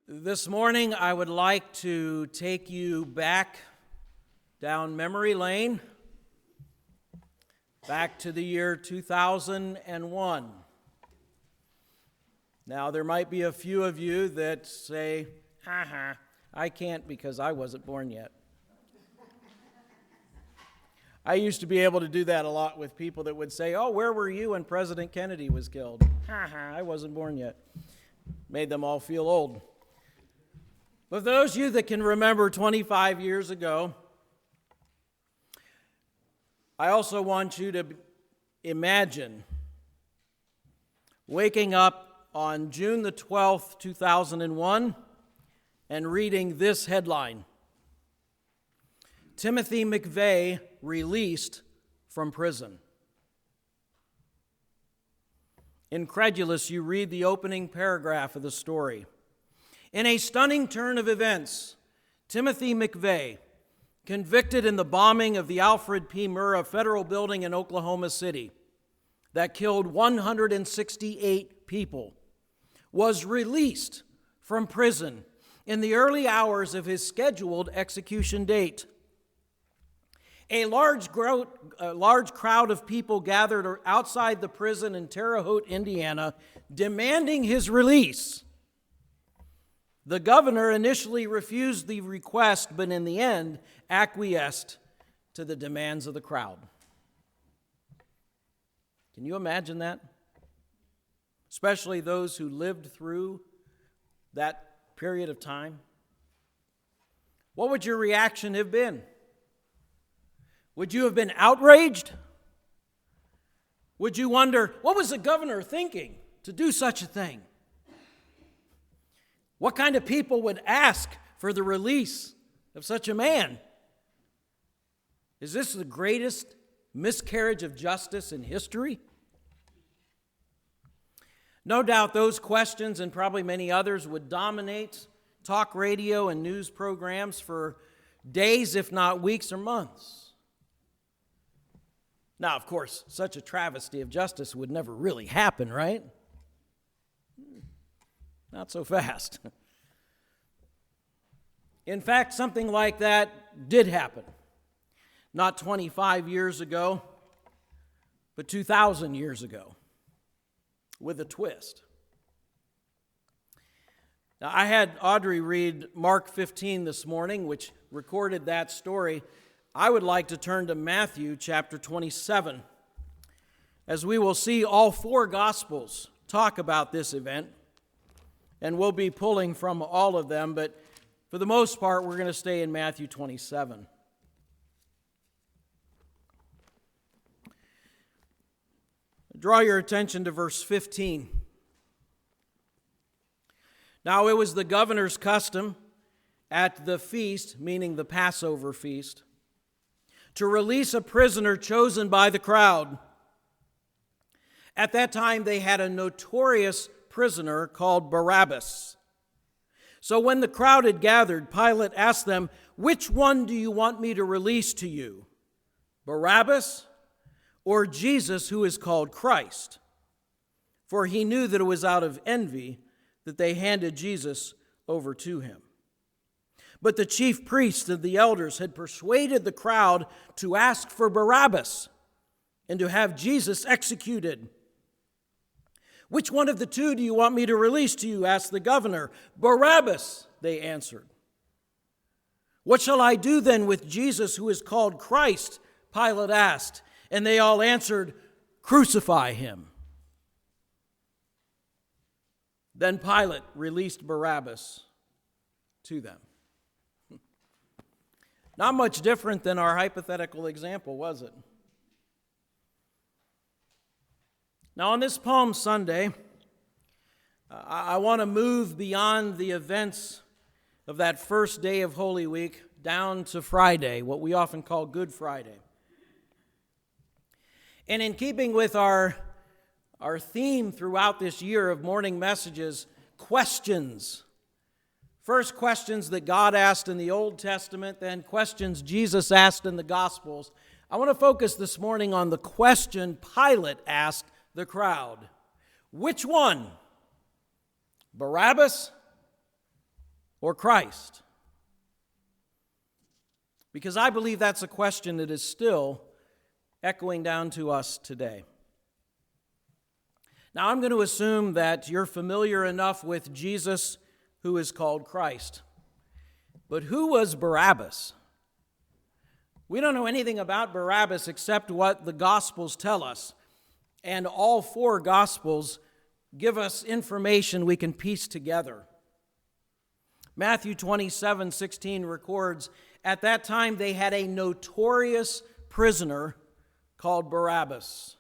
This morning, I would like to take you back down memory lane, back to the year 2001. Now, there might be a few of you that say, I can't because I wasn't born yet. I used to be able to do that a lot with people that would say, oh, where were you when President Kennedy was killed? I wasn't born yet. Made them all feel old. But those of you that can remember 25 years ago, I also want you to imagine waking up on June the 12th, 2001, and reading this headline: Timothy McVeigh released from prison. Incredulous, you read the opening paragraph of the story. In a stunning turn of events, Timothy McVeigh, convicted in the bombing of the Alfred P. Murrah Federal Building in Oklahoma City that killed 168 people, was released from prison in the early hours of his scheduled execution date. A large crowd of people gathered outside the prison in Terre Haute, Indiana, demanding his release. The governor initially refused the request, but in the end acquiesced to the demands of the crowd. Can you imagine that? Especially those who lived through that period of time. What would your reaction have been? Would you have been outraged? Would you wonder, what was the governor thinking to do such a thing? What kind of people would ask for the release of such a man? Is this the greatest miscarriage of justice in history? No doubt those questions and probably many others would dominate talk radio and news programs for days, if not weeks or months. Now, of course, such a travesty of justice would never really happen, right? Not so fast. In fact, something like that did happen. Not 25 years ago, but 2,000 years ago, with a twist. Now, I had Audrey read Mark 15 this morning, which recorded that story. I would like to turn to Matthew chapter 27, as we will see all four Gospels talk about this event. And we'll be pulling from all of them, but for the most part, we're going to stay in Matthew 27. Draw your attention to verse 15. Now it was the governor's custom at the feast, meaning the Passover feast, to release a prisoner chosen by the crowd. At that time, they had a notorious prisoner called Barabbas. So when the crowd had gathered, Pilate asked them, "Which one do you want me to release to you, Barabbas or Jesus, who is called Christ?" For he knew that it was out of envy that they handed Jesus over to him. But the chief priests and the elders had persuaded the crowd to ask for Barabbas and to have Jesus executed. "Which one of the two do you want me to release to you?" asked the governor. "Barabbas," they answered. "What shall I do then with Jesus, who is called Christ?" Pilate asked. And they all answered, "Crucify him." Then Pilate released Barabbas to them. Not much different than our hypothetical example, was it? Now, on this Palm Sunday, I want to move beyond the events of that first day of Holy Week down to Friday, what we often call Good Friday. And in keeping with our theme throughout this year of morning messages, questions. First, questions that God asked in the Old Testament, then questions Jesus asked in the Gospels. I want to focus this morning on the question Pilate asked the crowd. Which one? Barabbas or Christ? Because I believe that's a question that is still echoing down to us today. Now, I'm going to assume that you're familiar enough with Jesus, who is called Christ. But who was Barabbas? We don't know anything about Barabbas except what the Gospels tell us. And all four Gospels give us information we can piece together. Matthew 27:16 records, at that time they had a notorious prisoner called Barabbas.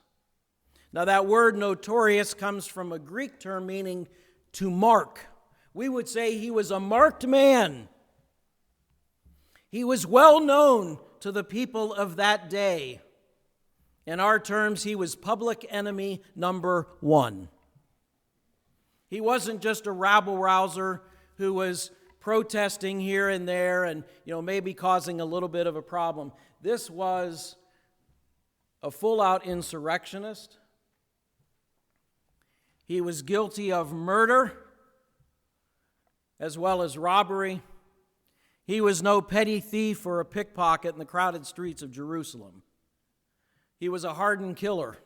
Now that word notorious comes from a Greek term meaning to mark. We would say he was a marked man. He was well known to the people of that day. In our terms, he was public enemy number one. He wasn't just a rabble-rouser who was protesting here and there and, maybe causing a little bit of a problem. This was a full-out insurrectionist. He was guilty of murder as well as robbery. He was no petty thief or a pickpocket in the crowded streets of Jerusalem. He was a hardened killer.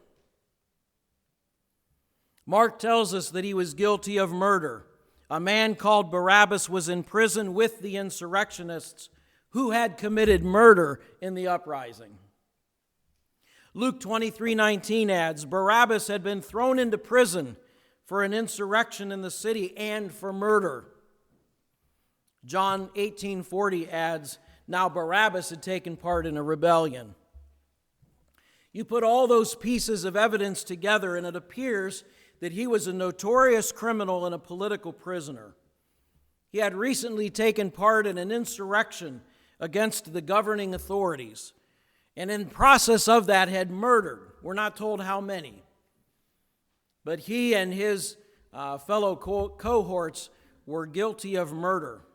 Mark tells us that he was guilty of murder. A man called Barabbas was in prison with the insurrectionists who had committed murder in the uprising. Luke 23:19 adds, Barabbas had been thrown into prison for an insurrection in the city and for murder. John 18:40 adds, now Barabbas had taken part in a rebellion. You put all those pieces of evidence together and it appears that he was a notorious criminal and a political prisoner. He had recently taken part in an insurrection against the governing authorities, and in process of that had murdered. We're not told how many. But he and his fellow cohorts were guilty of murder.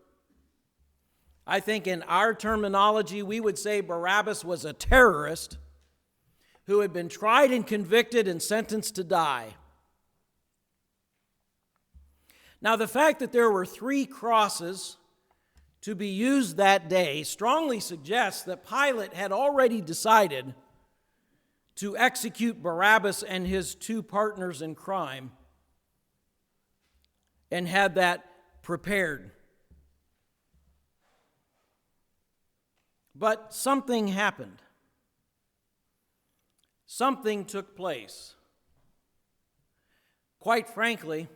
I think in our terminology, we would say Barabbas was a terrorist who had been tried and convicted and sentenced to die. Now, the fact that there were 3 crosses to be used that day strongly suggests that Pilate had already decided to execute Barabbas and his 2 partners in crime and had that prepared. But something happened. Something took place. Quite frankly,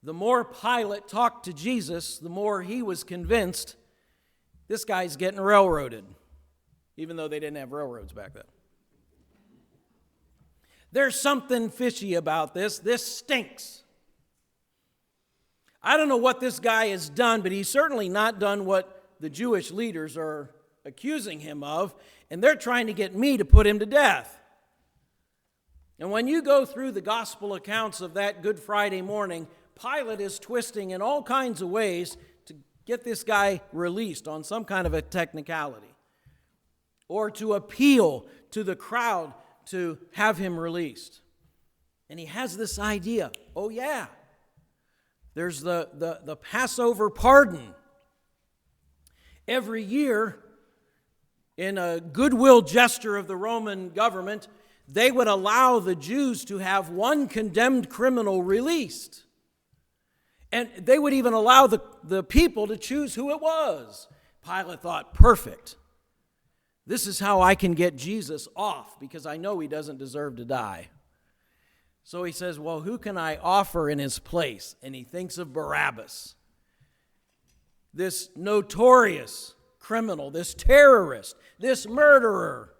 the more Pilate talked to Jesus, the more he was convinced this guy's getting railroaded, even though they didn't have railroads back then. There's something fishy about this. This stinks. I don't know what this guy has done, but he's certainly not done what the Jewish leaders are accusing him of, and they're trying to get me to put him to death. And when you go through the gospel accounts of that Good Friday morning, Pilate is twisting in all kinds of ways to get this guy released on some kind of a technicality, or to appeal to the crowd to have him released. And he has this idea, oh yeah, there's the Passover pardon. Every year, in a goodwill gesture of the Roman government, they would allow the Jews to have one condemned criminal released. And they would even allow the people to choose who it was. Pilate thought, perfect. This is how I can get Jesus off, because I know he doesn't deserve to die. So he says, well, who can I offer in his place? And he thinks of Barabbas, this notorious criminal, this terrorist, this murderer.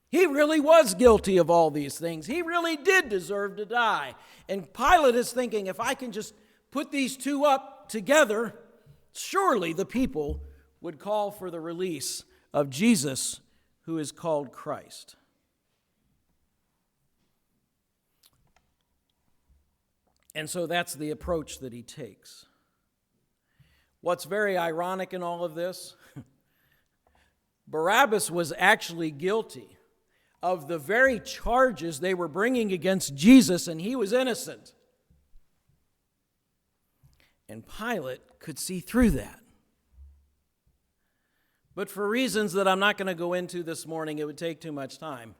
He really was guilty of all these things. He really did deserve to die. And Pilate is thinking, if I can just put these 2 up together, surely the people would call for the release of Jesus, who is called Christ. And so that's the approach that he takes. What's very ironic in all of this, Barabbas was actually guilty of the very charges they were bringing against Jesus, and he was innocent. And Pilate could see through that. But for reasons that I'm not going to go into this morning, it would take too much time,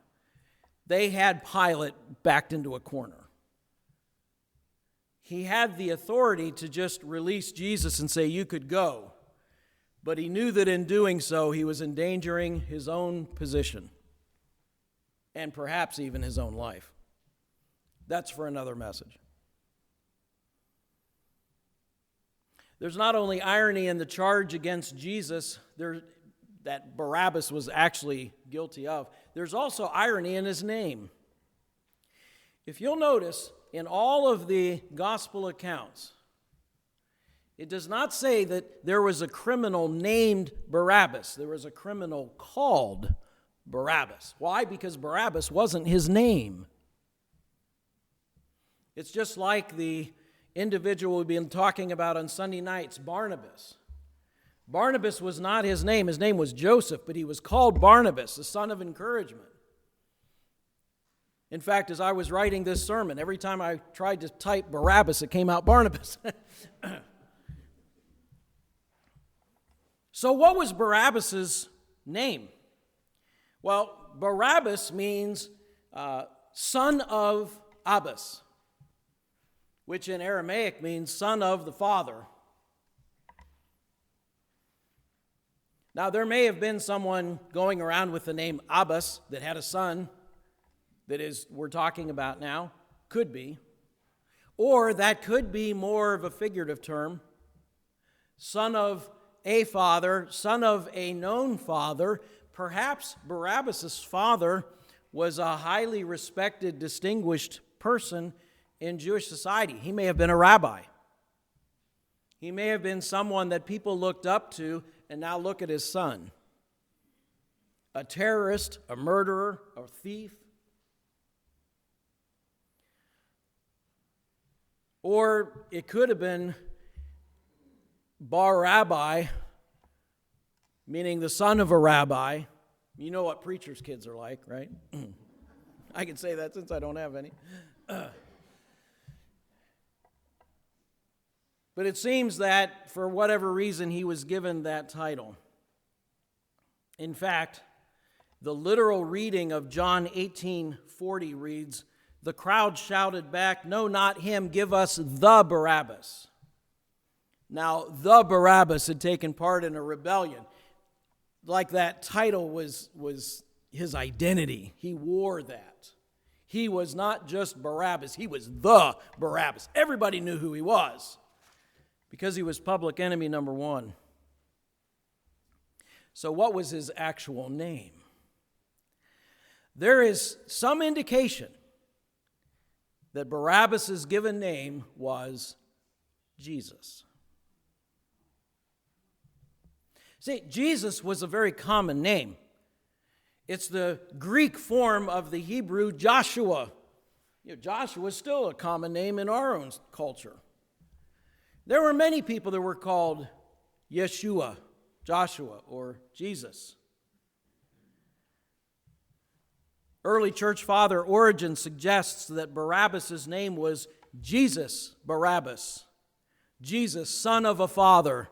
they had Pilate backed into a corner. He had the authority to just release Jesus and say, you could go. But he knew that in doing so, he was endangering his own position and perhaps even his own life. That's for another message. There's not only irony in the charge against Jesus that Barabbas was actually guilty of, there's also irony in his name. If you'll notice, in all of the gospel accounts, it does not say that there was a criminal named Barabbas. There was a criminal called Barabbas. Why? Because Barabbas wasn't his name. It's just like the individual we've been talking about on Sunday nights, Barnabas. Barnabas was not his name. His name was Joseph, but he was called Barnabas, the son of encouragement. In fact, as I was writing this sermon, every time I tried to type Barabbas, it came out Barnabas. So what was Barabbas' name? Well, Barabbas means son of Abbas, which in Aramaic means son of the father. Now, there may have been someone going around with the name Abbas that had a son that is we're talking about now. Could be. Or that could be more of a figurative term. Son of a father, son of a known father. Perhaps Barabbas' father was a highly respected, distinguished person in Jewish society. He may have been a rabbi. He may have been someone that people looked up to, and now look at his son. A terrorist, a murderer, a thief. Or it could have been Bar Rabbi, meaning the son of a rabbi. You know what preachers' kids are like, right? I can say that since I don't have any. But it seems that for whatever reason he was given that title. In fact, the literal reading of John 18:40 reads, "The crowd shouted back, 'No, not him, give us the Barabbas.'" Now, the Barabbas had taken part in a rebellion. Like that title was his identity. He wore that. He was not just Barabbas, he was the Barabbas. Everybody knew who he was because he was public enemy number one. So what was his actual name? There is some indication that Barabbas' given name was Jesus. See, Jesus was a very common name. It's the Greek form of the Hebrew Joshua. Joshua is still a common name in our own culture. There were many people that were called Yeshua, Joshua, or Jesus. Early church father Origen suggests that Barabbas' name was Jesus Barabbas, Jesus, son of a father.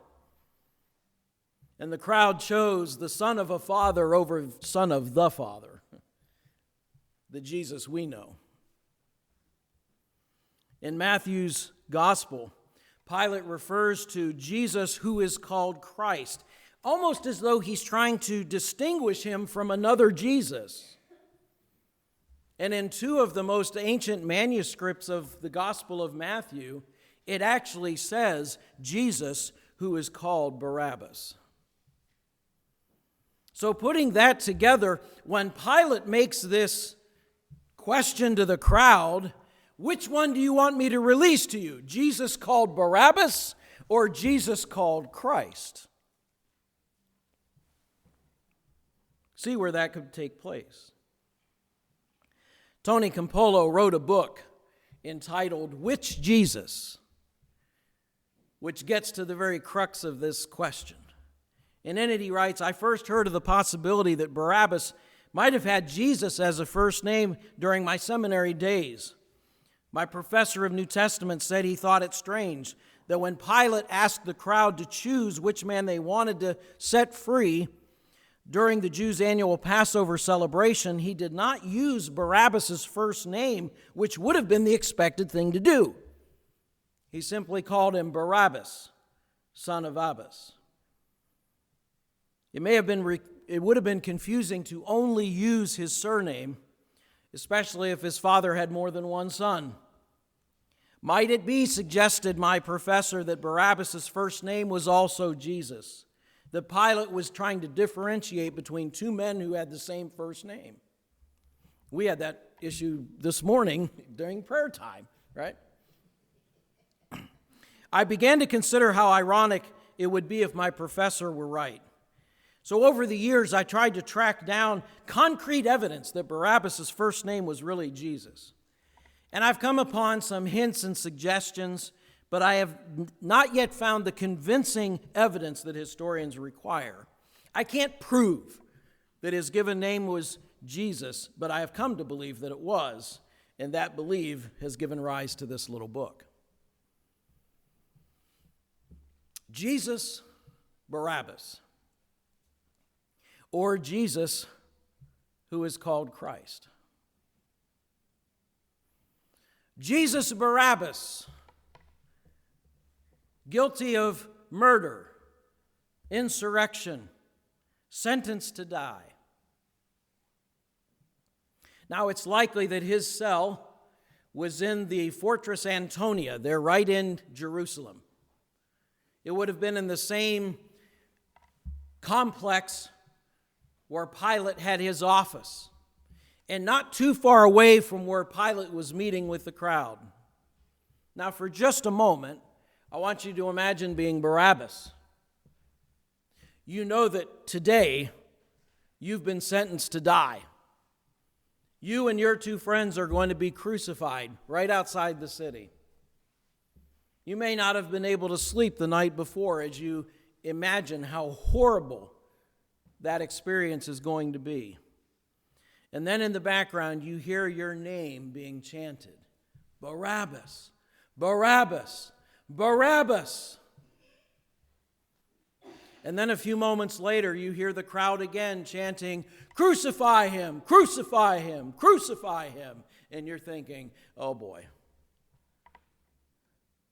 And the crowd chose the son of a father over son of the Father, the Jesus we know. In Matthew's gospel, Pilate refers to Jesus who is called Christ, almost as though he's trying to distinguish him from another Jesus. And in two of the most ancient manuscripts of the Gospel of Matthew, it actually says Jesus who is called Barabbas. So putting that together, when Pilate makes this question to the crowd, which one do you want me to release to you? Jesus called Barabbas or Jesus called Christ? See where that could take place. Tony Campolo wrote a book entitled Which Jesus?, which gets to the very crux of this question. And in it he writes, "I first heard of the possibility that Barabbas might have had Jesus as a first name during my seminary days. My professor of New Testament said he thought it strange that when Pilate asked the crowd to choose which man they wanted to set free during the Jews' annual Passover celebration, he did not use Barabbas' first name, which would have been the expected thing to do. He simply called him Barabbas, son of Abbas. It would have been confusing to only use his surname, especially if his father had more than one son. Might it be, suggested my professor, that Barabbas' first name was also Jesus? That Pilate was trying to differentiate between two men who had the same first name. We had that issue this morning during prayer time, right? I began to consider how ironic it would be if my professor were right. So over the years, I tried to track down concrete evidence that Barabbas' first name was really Jesus. And I've come upon some hints and suggestions, but I have not yet found the convincing evidence that historians require. I can't prove that his given name was Jesus, but I have come to believe that it was, and that belief has given rise to this little book. Jesus Barabbas, or Jesus who is called Christ. Jesus Barabbas, guilty of murder, insurrection, sentenced to die. Now, it's likely that his cell was in the Fortress Antonia, there right in Jerusalem. It would have been in the same complex where Pilate had his office, and not too far away from where Pilate was meeting with the crowd. Now, for just a moment, I want you to imagine being Barabbas. You know that today you've been sentenced to die. You and your two friends are going to be crucified right outside the city. You may not have been able to sleep the night before as you imagine how horrible that experience is going to be. And then in the background, you hear your name being chanted. Barabbas, Barabbas, Barabbas. And then a few moments later, you hear the crowd again chanting, crucify him, crucify him, crucify him. And you're thinking, oh boy,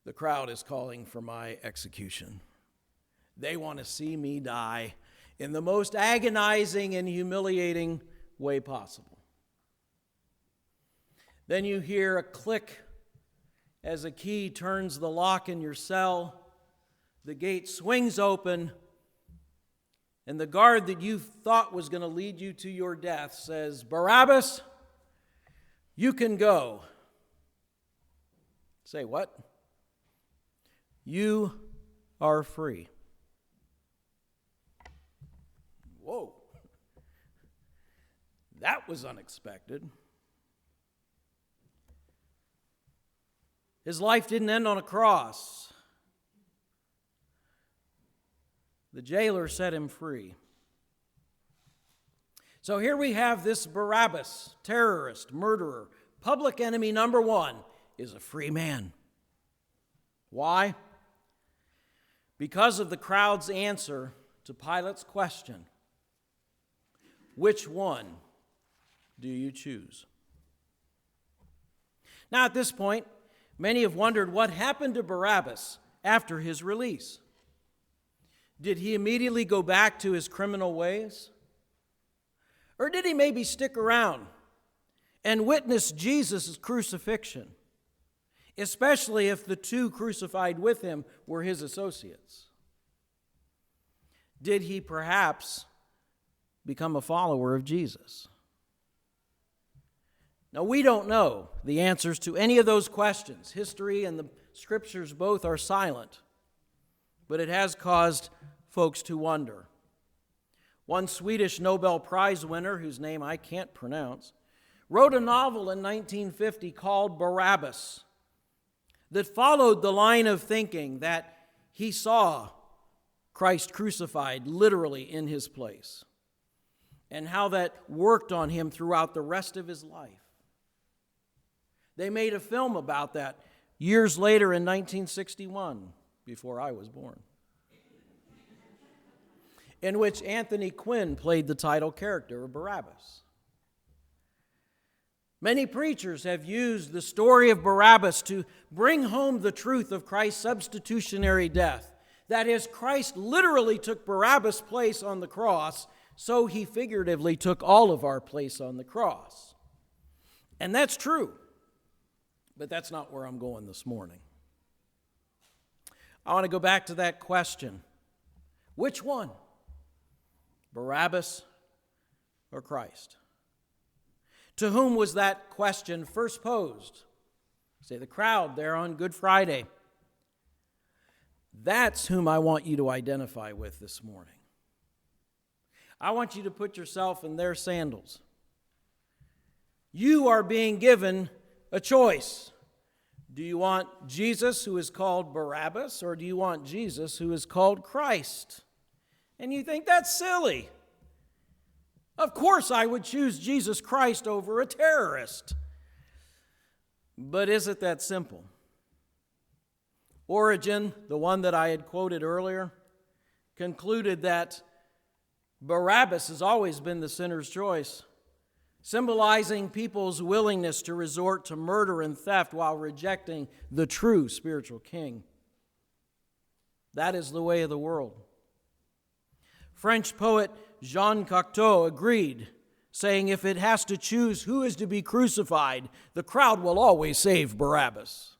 the crowd is calling for my execution. They want to see me die in the most agonizing and humiliating way possible. Then you hear a click as a key turns the lock in your cell. The gate swings open, and the guard that you thought was going to lead you to your death says, Barabbas, you can go. Say what? You are free. Whoa. That was unexpected. His life didn't end on a cross. The jailer set him free. So here we have this Barabbas, terrorist, murderer, public enemy number one, is a free man. Why? Because of the crowd's answer to Pilate's question, which one do you choose? Now, at this point, many have wondered what happened to Barabbas after his release. Did he immediately go back to his criminal ways? Or did he maybe stick around and witness Jesus' crucifixion, especially if the two crucified with him were his associates? Did he perhaps become a follower of Jesus? Now, we don't know the answers to any of those questions. History and the scriptures both are silent, but it has caused folks to wonder. One Swedish Nobel Prize winner, whose name I can't pronounce, wrote a novel in 1950 called Barabbas that followed the line of thinking that he saw Christ crucified literally in his place, and how that worked on him throughout the rest of his life. They made a film about that years later in 1961. before I was born, in which Anthony Quinn played the title character of Barabbas. Many preachers have used the story of Barabbas to bring home the truth of Christ's substitutionary death. That is, Christ literally took Barabbas' place on the cross, so he figuratively took all of our place on the cross. And that's true, but that's not where I'm going this morning. I want to go back to that question. Which one? Barabbas or Christ? To whom was that question first posed? Say the crowd there on Good Friday. That's whom I want you to identify with this morning. I want you to put yourself in their sandals. You are being given a choice. Do you want Jesus, who is called Barabbas, or do you want Jesus, who is called Christ? And you think, that's silly. Of course I would choose Jesus Christ over a terrorist. But is it that simple? Origen, the one that I had quoted earlier, concluded that Barabbas has always been the sinner's choice, symbolizing people's willingness to resort to murder and theft while rejecting the true spiritual king. That is the way of the world. French poet Jean Cocteau agreed, saying if it has to choose who is to be crucified, the crowd will always save Barabbas.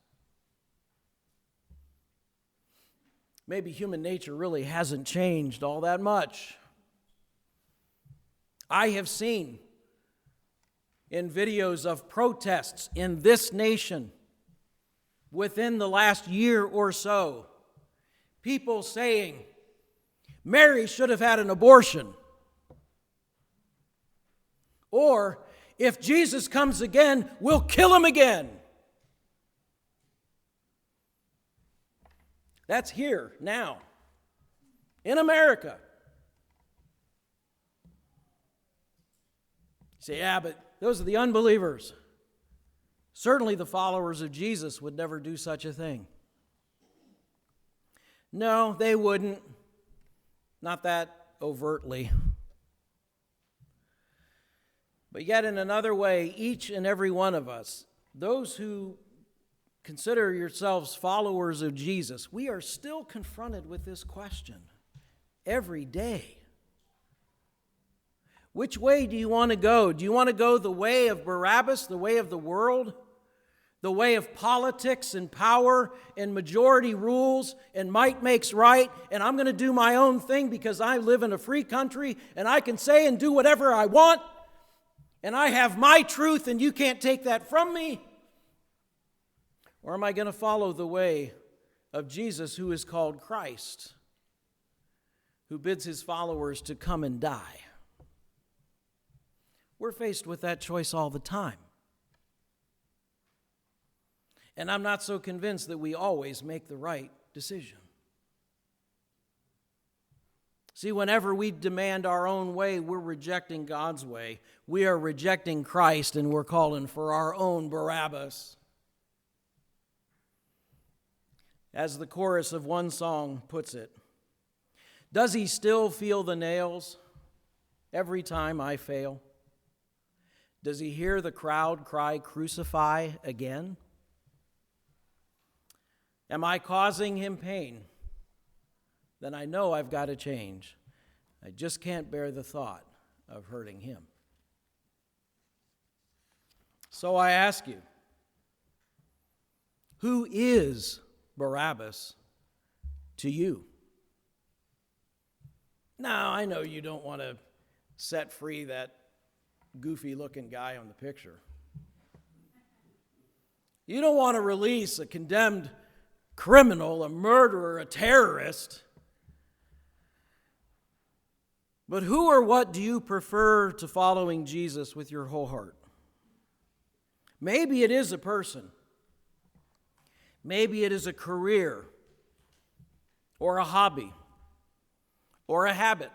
Maybe human nature really hasn't changed all that much. I have seen in videos of protests in this nation within the last year or so, people saying, Mary should have had an abortion. Or, if Jesus comes again, we'll kill him again. That's here, now, in America. You say, yeah, but those are the unbelievers. Certainly the followers of Jesus would never do such a thing. No, they wouldn't. Not that overtly. But yet in another way, each and every one of us, those who consider yourselves followers of Jesus, we are still confronted with this question every day. Which way do you want to go? Do you want to go the way of Barabbas, the way of the world, the way of politics and power and majority rules and might makes right, and I'm going to do my own thing because I live in a free country and I can say and do whatever I want, and I have my truth and you can't take that from me? Or am I going to follow the way of Jesus, who is called Christ, who bids his followers to come and die? We're faced with that choice all the time. And I'm not so convinced that we always make the right decision. See, whenever we demand our own way, we're rejecting God's way. We are rejecting Christ, and we're calling for our own Barabbas. As the chorus of one song puts it, does he still feel the nails every time I fail? Does he hear the crowd cry, crucify again? Am I causing him pain? Then I know I've got to change. I just can't bear the thought of hurting him. So I ask you, who is Barabbas to you? Now, I know you don't want to set free that goofy-looking guy on the picture. You don't want to release a condemned criminal, a murderer, a terrorist. But who or what do you prefer to following Jesus with your whole heart? Maybe it is a person. Maybe it is a career, or a hobby, or a habit,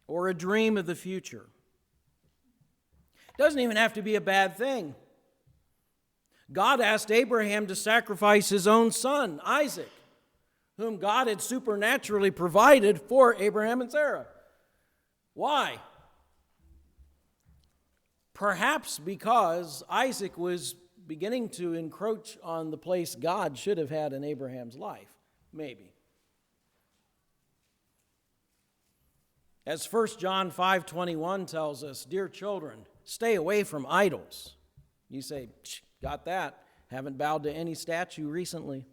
or a dream of the future. It doesn't even have to be a bad thing. God asked Abraham to sacrifice his own son, Isaac, whom God had supernaturally provided for Abraham and Sarah. Why? Perhaps because Isaac was beginning to encroach on the place God should have had in Abraham's life. Maybe. As 1 John 5:21 tells us, dear children, stay away from idols. You say, got that. Haven't bowed to any statue recently.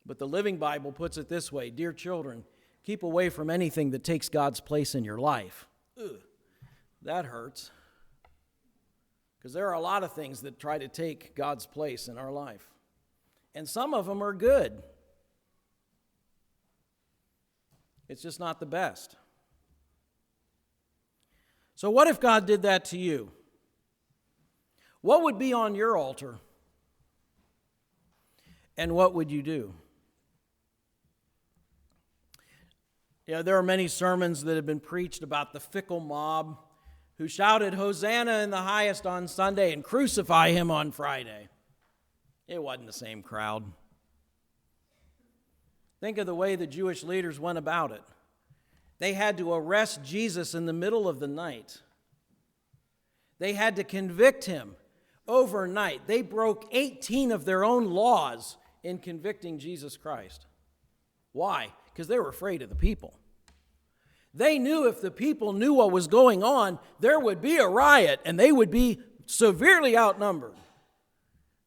But the Living Bible puts it this way, dear children, keep away from anything that takes God's place in your life. Ugh, that hurts. Because there are a lot of things that try to take God's place in our life. And some of them are good. It's just not the best. So what if God did that to you? What would be on your altar? And what would you do? There are many sermons that have been preached about the fickle mob who shouted, Hosanna in the highest on Sunday and crucify him on Friday. It wasn't the same crowd. Think of the way the Jewish leaders went about it. They had to arrest Jesus in the middle of the night. They had to convict him overnight. They broke 18 of their own laws in convicting Jesus Christ. Why? Because they were afraid of the people. They knew if the people knew what was going on, there would be a riot and they would be severely outnumbered.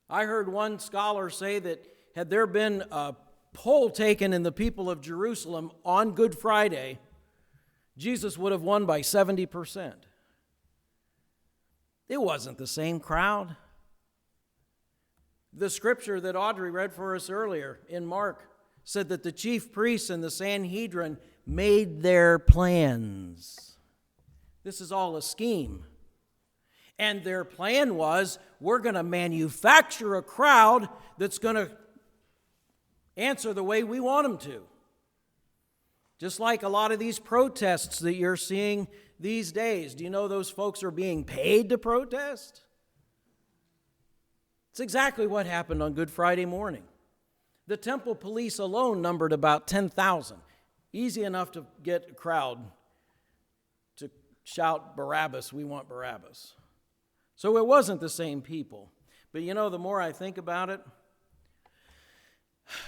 I heard one scholar say that had there been a poll taken in the people of Jerusalem on Good Friday, Jesus would have won by 70%. It wasn't the same crowd. The scripture that Audrey read for us earlier in Mark said that the chief priests and the Sanhedrin made their plans. This is all a scheme. And their plan was, we're going to manufacture a crowd that's going to answer the way we want them to. Just like a lot of these protests that you're seeing these days. Do you know those folks are being paid to protest? It's exactly what happened on Good Friday morning. The temple police alone numbered about 10,000. Easy enough to get a crowd to shout, Barabbas, we want Barabbas. So it wasn't the same people. But the more I think about it,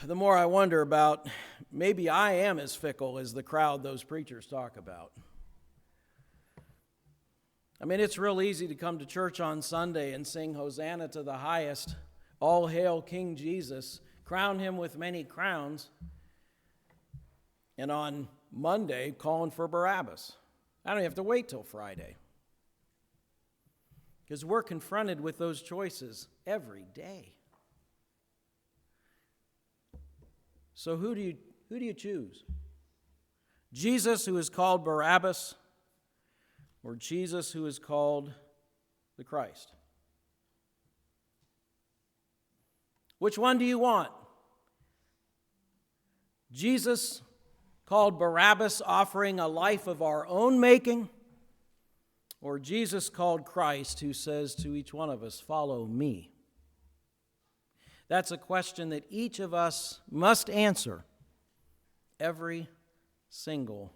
the more I wonder about maybe I am as fickle as the crowd those preachers talk about. I mean, it's real easy to come to church on Sunday and sing Hosanna to the highest, all hail King Jesus, crown him with many crowns, and on Monday calling for Barabbas. I don't have to wait till Friday. Because we're confronted with those choices every day. So who do you choose? Jesus, who is called Barabbas, or Jesus, who is called the Christ? Which one do you want? Jesus, called Barabbas, offering a life of our own making, or Jesus, called Christ, who says to each one of us, follow me? That's a question that each of us must answer every single